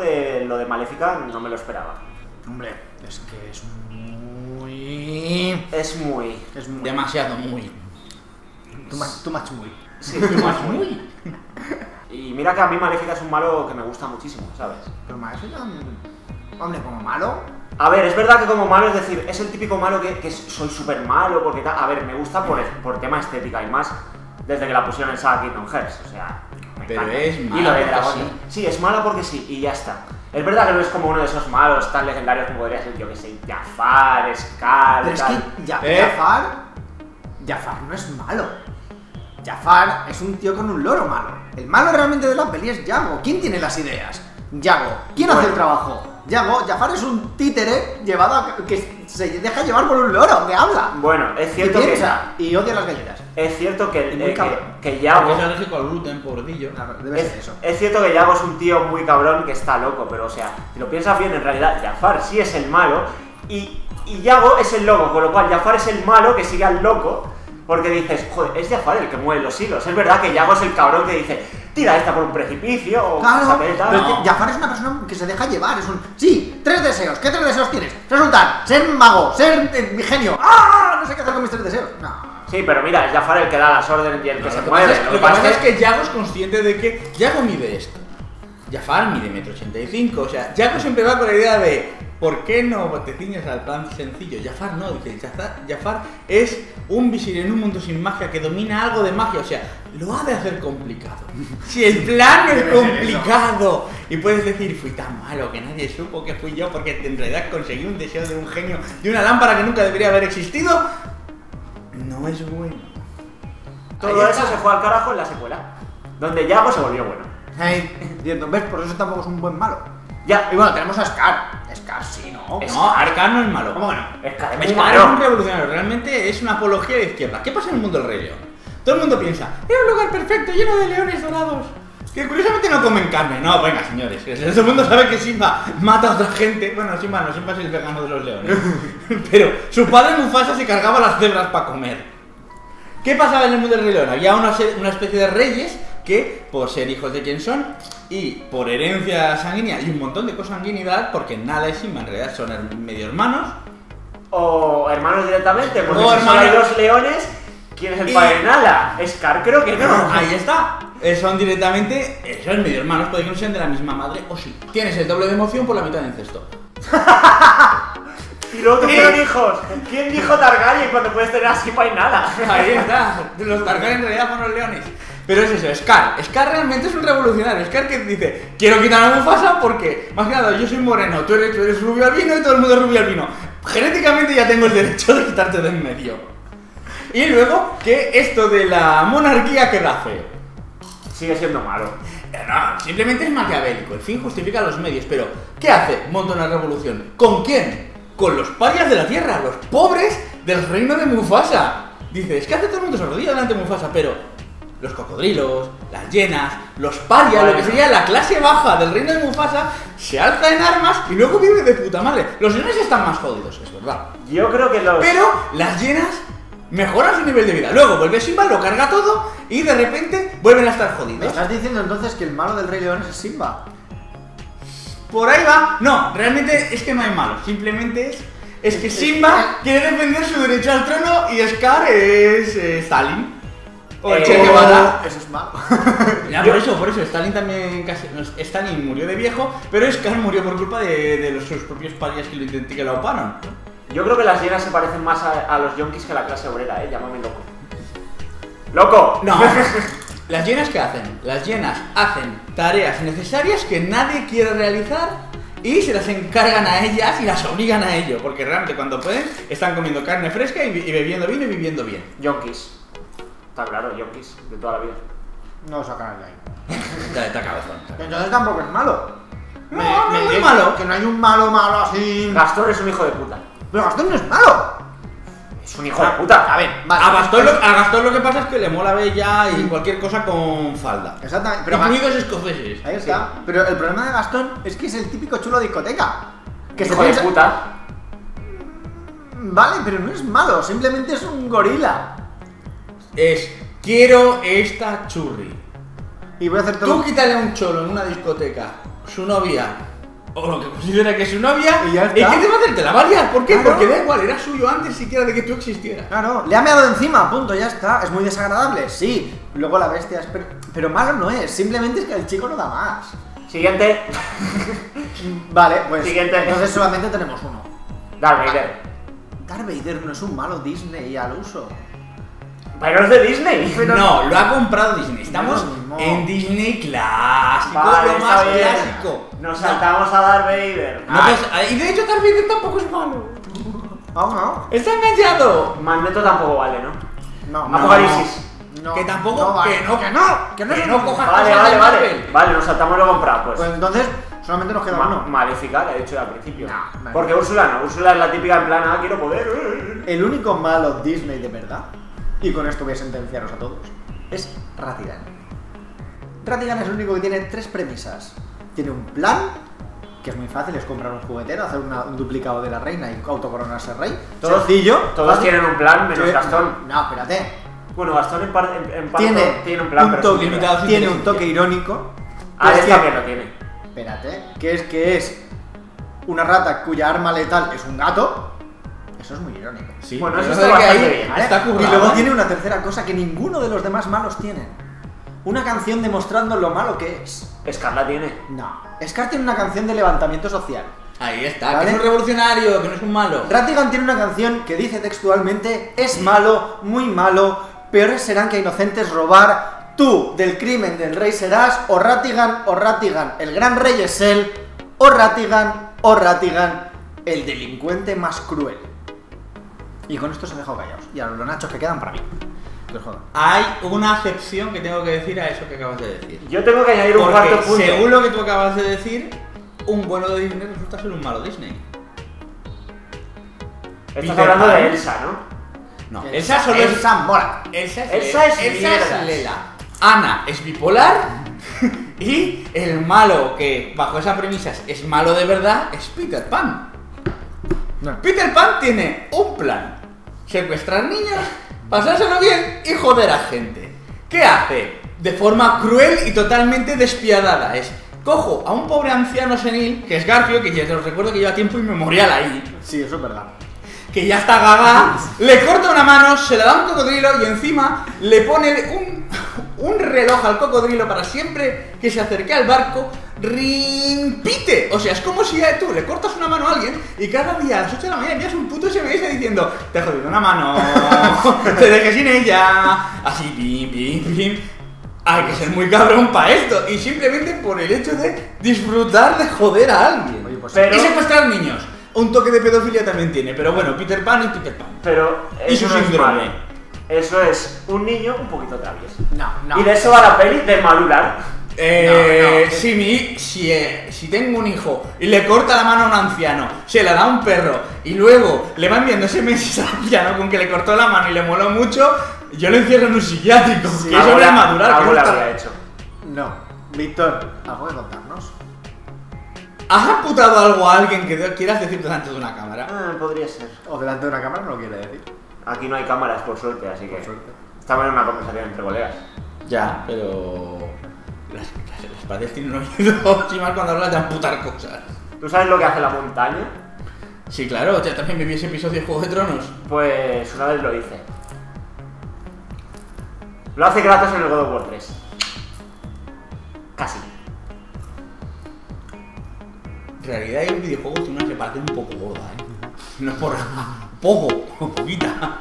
de lo de Maléfica no me lo esperaba. Hombre, es que es muy... Es muy... demasiado muy. Too much muy. Sí, muy. Y mira que a mí Maléfica es un malo que me gusta muchísimo, ¿sabes? Pero Maléfica... Hombre, como malo... A ver, es verdad que como malo, es decir, es el típico malo que soy súper malo, porque tal... A ver, me gusta por tema estética y más desde que la pusieron en Saga Kingdom Hearts, o sea... Pero encanta. es Y mala lo de porque dragón. sí. Sí, es mala porque sí, y ya está. Es verdad que no es como uno de esos malos tan legendarios como podría ser, yo que sé, Jafar, Scar, Pero es tal. que Jafar no es malo. Jafar es un tío con un loro malo. El malo realmente de la peli es Yago. ¿Quién tiene las ideas? Yago. ¿Quién hace el trabajo? Yago. Jafar es un títere llevado a que se deja llevar por un loro que habla. Bueno, es cierto y que... piensa, y odia las galletas. Es cierto que, Y muy cabrón. que Yago... Porque es alérgico al gluten, pobrecillo. Claro, debe ser eso. Es cierto que Yago es un tío muy cabrón que está loco, pero o sea, si lo piensas bien, en realidad Jafar sí es el malo y Yago es el loco, con lo cual Jafar es el malo que sigue al loco, porque dices, joder, es Jafar el que mueve los hilos. Es verdad que Yago es el cabrón que dice, tira esta por un precipicio o Claro, sabe, tal. pero es que Jafar es una persona que se deja llevar, es un... Sí, 3 deseos, ¿qué 3 deseos tienes? Resultar, ser mago, ser genio. ¡Ah! No sé qué hacer con mis 3 deseos. No. Sí, pero mira, es Jafar el que da las órdenes y el que se Lo que mueve. pasa es que Yago es consciente de que Yago mide esto. Jafar mide 1,85 m. O sea, Yago siempre va con la idea de ¿por qué no te ciñes al plan sencillo? Jafar no, dice, Jafar es un visir en un mundo sin magia que domina algo de magia, o sea, lo ha de hacer complicado. Si el plan es complicado y puedes decir, fui tan malo que nadie supo que fui yo porque en realidad conseguí un deseo de un genio, de una lámpara que nunca debería haber existido, no es bueno. todo eso se fue al carajo en la secuela, donde Yago se volvió bueno. Hey, entiendo, ¿ves? Por eso tampoco es un buen malo. Ya, Y bueno, tenemos a Scar. Scar sí, ¿no? No, Scar no es malo. ¿Cómo que no? Scar es muy Scar es malo. un revolucionario, realmente es una apología de izquierda. ¿Qué pasa en el mundo del Rey León? Todo el mundo piensa, era un lugar perfecto, lleno de leones dorados, que curiosamente no comen carne. No, venga, señores, que todo el mundo sabe que Simba mata a otra gente. Bueno, Simba no, Simba es el vegano de los leones. Pero su padre Mufasa se cargaba las cebras para comer. ¿Qué pasaba en el mundo del Rey León? Había una especie de reyes que, por ser hijos de quien son, y por herencia sanguínea y un montón de consanguinidad, porque Nala y Simba en realidad son medio hermanos. O hermanos directamente, porque O si solo hay hermanos. 2 leones, ¿quién es el Y- padre de Nala? Scar creo que no. Ahí está. Son directamente, son medio hermanos, puede que no sean de la misma madre, o sí. Tienes el doble de emoción por la mitad de incesto. Y luego tuvieron hijos. ¿Quién dijo Targaryen cuando puedes tener a Simba y Nala? Ahí está. Los Targaryen en realidad fueron los leones. Pero es eso, Scar. Scar realmente es un revolucionario. Scar que dice, quiero quitar a Mufasa porque, más que nada, yo soy moreno, tú eres rubio albino y todo el mundo es rubio albino. Genéticamente ya tengo el derecho de quitarte de en medio. Y luego, que esto de la monarquía queda feo. Sigue siendo malo. No, simplemente es maquiavélico. El fin justifica los medios. Pero, ¿qué hace? Monta una revolución. ¿Con quién? Con los parias de la tierra, los pobres del reino de Mufasa. Dice, es que hace todo el mundo se arrodilla delante de Mufasa, pero los cocodrilos, las hienas, los parias, lo que sería la clase baja del reino de Mufasa, se alza en armas y luego vive de puta madre. Los leones están más jodidos, es verdad. Yo creo que los... Pero las hienas mejoran su nivel de vida. Luego vuelve Simba, lo carga todo y de repente vuelven a estar ¿Me jodidos. estás diciendo entonces que el malo del Rey León es Simba? Por ahí va. No, realmente es que no hay malo. Simplemente es que Simba quiere defender su derecho al trono y Scar es Stalin. O el Che Guevara. Eso es malo. Ya, por eso, Stalin también casi... Stalin murió de viejo, pero Scar murió por culpa de sus propios parias que lo oparon. Yo creo que las hienas se parecen más a los yonkis que a la clase obrera, llámame loco. ¡Loco! No. ¿Las hienas qué hacen? Las hienas hacen tareas necesarias que nadie quiere realizar y se las encargan a ellas y las obligan a ello, porque realmente cuando pueden están comiendo carne fresca y bebiendo vino y viviendo bien. Yonkis. Está claro, yonkis, de toda la vida. No sacan el ahí. Ya está cabezón. Entonces tampoco es malo. No, no es muy dices malo. Que no hay un malo así. Gastón es un hijo de puta. Pero Gastón no es malo. Es un hijo de puta. A ver, vale. A Gastón lo que pasa es que le mola Bella y cualquier cosa con falda. Exactamente. Pero Incluidos escoceses. ahí está. Pero el problema de Gastón es que es el típico chulo de discoteca. Que se Hijo de piensa... puta. Vale, pero no es malo. Simplemente es un gorila. Quiero esta churri. Y voy a hacer todo. Tú quítale a un cholo en una discoteca, su novia, o lo que considera que es su novia, Y ya está. ¿y qué te va a hacer? ¿Te la va a liar? ¿Por qué? Claro. Porque da igual, era suyo antes siquiera de que tú existieras. Claro, le ha meado encima, punto, ya está. Es muy desagradable, sí. Luego la bestia es... Pero malo no es, simplemente es que el chico no da más. Siguiente. Vale, pues Siguiente. entonces solamente tenemos uno. Darth Vader. Darth Vader no es un malo Disney al uso. Pero es de Disney. No, lo ha comprado Disney. Estamos No. en Disney clásico, Vale, lo está más bien. clásico. Nos saltamos a Darth Vader. No, pues, y de hecho Darth Vader tampoco es malo. No. Está enganchado. Magneto tampoco vale, ¿no? No. Apocalipsis. No. Que tampoco, vale. que no, Que no es no un- cojas Vale, cosas vale, de vale. Marvel. Vale, nos saltamos lo comprado, pues. Pues entonces solamente nos queda uno. Maléfica, le he dicho ya al principio. No, vale. Porque Úrsula no. Úrsula es la típica en plan, quiero poder. El único malo Disney de verdad, y con esto voy a sentenciaros a todos, es Ratigan. Ratigan es el único que tiene 3 premisas. Tiene un plan, que es muy fácil, es comprar un juguetero, hacer un duplicado de la reina y autocoronarse rey. Todos- Sencillo. Todos fácil. tienen un plan, menos Sí. Gastón. No, espérate. Bueno, Gastón en parte Tiene un plan, un pero toque, sin limitado, sin tiene un inteligencia. toque irónico. Ah, que es él que- también lo tiene. Espérate, que es una rata cuya arma letal es un gato. Eso es muy irónico. Sí, Bueno, pero eso de está que bastante ahí bien, ¿Vale? está Y currado. luego tiene una tercera cosa que ninguno de los demás malos tienen. Una canción demostrando lo malo que es. Scar tiene. No. Scar tiene una canción de levantamiento social. Ahí está, ¿Vale? que es un revolucionario, que no es un malo. Ratigan tiene una canción que dice textualmente: es malo, muy malo, peores serán que a inocentes robar. Tú, del crimen del rey serás, o Ratigan, el gran rey es él, o Ratigan, el delincuente más cruel. Y con esto os he dejado callados. Y ahora los nachos que quedan para mí. Que os jodan. Hay una acepción que tengo que decir a eso que acabas de decir. Yo tengo que añadir un cuarto Porque punto. según lo que tú acabas de decir, un bueno de Disney resulta ser un malo Disney. Estás Peter hablando Pan. de Elsa, ¿no? No, Elsa solo es... Elsa mola. Elsa es, Elsa es Elsa mierdas. es Lela. Ana es bipolar y el malo que bajo esa premisa es malo de verdad es Peter Pan. No. Peter Pan tiene un plan: secuestrar niños, pasárselo bien y joder a gente. ¿Qué hace? De forma cruel y totalmente despiadada. Cojo a un pobre anciano senil, que es Garfio, que ya te lo recuerdo que lleva tiempo inmemorial ahí, Sí, eso es verdad. que ya está gaga, le corta una mano, se la da a un cocodrilo y encima le pone un reloj al cocodrilo para siempre que se acerque al barco, rimpite. O sea, es como si tú le cortas una mano a alguien y cada día a las 8 de la mañana envías un puto SMS diciendo: te he jodido una mano, te dejé sin ella, así, pim, pim, pim. Hay que ser muy cabrón para esto. Y simplemente por el hecho de disfrutar de joder a alguien. Oye, pues Pero- Y secuestrar niños. Un toque de pedofilia también tiene, pero bueno, Peter Pan y Peter Pan. Pero Y eso su no es síndrome. malo. Eso es un niño un poquito travieso. No. Y de eso va la peli de Malular. No. Si tengo un hijo y le corta la mano a un anciano, se la da a un perro y luego le va enviando ese mensaje al anciano con que le cortó la mano y le moló mucho, yo lo encierro en un psiquiátrico. Que eso no es madurar. que Algo eso le está- habría hecho. No. Víctor, ¿algo que contarnos? ¿Has amputado algo a alguien que quieras decir delante de una cámara? Podría ser. O delante de una cámara no lo quiere decir. Aquí no hay cámaras, por suerte, así que Por suerte. estamos en una conversación entre colegas. Ya, pero las paredes tienen oído, y más cuando hablas de amputar cosas. ¿Tú sabes lo que hace la montaña? Sí, claro, ya también me vi ese episodio de Juego de Tronos. Pues una vez lo hice. Lo hace Kratos en el God of War 3. Casi. En realidad hay un videojuego que una se parece un poco gorda, ¿eh? No es por poco, poquita.